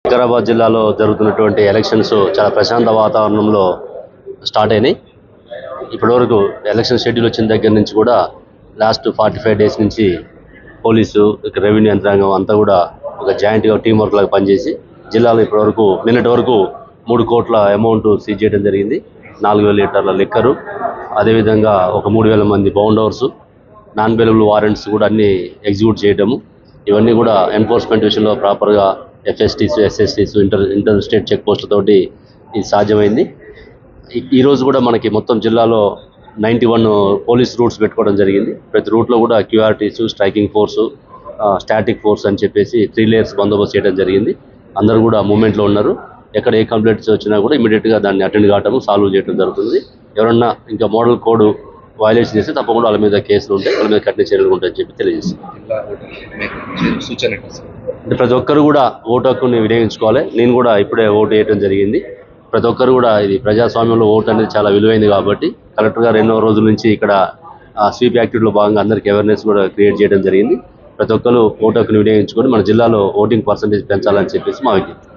వికారాబాద్ జిల్లాలో జరుగుతున్నటువంటి ఎలక్షన్స్ చాలా ప్రశాంత వాతావరణంలో స్టార్ట్ అయినాయి. ఇప్పటివరకు ఎలక్షన్ షెడ్యూల్ వచ్చిన దగ్గర నుంచి కూడా లాస్ట్ 45 డేస్ నుంచి పోలీసు, రెవెన్యూ యంత్రాంగం అంతా కూడా ఒక జాయింట్గా టీం వర్క్ లాగా పనిచేసి జిల్లాలో ఇప్పటివరకు నిన్నటి వరకు 3 కోట్ల అమౌంట్ సీజ్ చేయడం జరిగింది. 4,000 లీటర్ల లిక్కరు, అదేవిధంగా ఒక 3,000 మంది bound overs, non bailable warrants కూడా అన్ని ఎగ్జిక్యూట్ చేయడము. ఇవన్నీ కూడా ఎన్ఫోర్స్మెంట్ విషయంలో ప్రాపర్గా FSTs, SSTs, inter state check పోస్టులతోటి ఇది సాధ్యమైంది. ఈరోజు కూడా మనకి మొత్తం జిల్లాలో 91 పోలీస్ రూట్స్ పెట్టుకోవడం జరిగింది. ప్రతి రూట్లో కూడా QRTs, striking force, static force అని చెప్పేసి 3 లేయర్స్ బందోబస్తు చేయడం జరిగింది. అందరూ కూడా మూమెంట్లో ఉన్నారు. ఎక్కడ ఏ కంప్లైంట్స్ వచ్చినా కూడా ఇమీడియట్గా దాన్ని అటెండ్ కావడం, సాల్వ్ చేయడం జరుగుతుంది. ఎవరన్నా ఇంకా మోడల్ కోడ్ వైలేషన్ చేస్తే తప్పకుండా వాళ్ళ మీద కేసులు ఉంటాయి, వాళ్ళ మీద కఠిన చర్యలు ఉంటాయని చెప్పి తెలియజేస్తుంది. అంటే ప్రతి ఒక్కరు కూడా ఓటు హక్కుని వినియోగించుకోవాలి. నేను కూడా ఇప్పుడే ఓటు వేయడం జరిగింది. ప్రతి ఒక్కరు కూడా ఇది ప్రజాస్వామ్యంలో ఓటు అనేది చాలా విలువైంది కాబట్టి కలెక్టర్ గారు ఎన్నో రోజుల నుంచి ఇక్కడ స్వీప్ యాక్టివిటీలో భాగంగా అందరికీ అవేర్నెస్ కూడా క్రియేట్ చేయడం జరిగింది. ప్రతి ఒక్కరు ఓటు హక్కుని వినియోగించుకొని మన జిల్లాలో ఓటింగ్ పర్సంటేజ్ పెంచాలని చెప్పేసి మా విజ్ఞప్తి.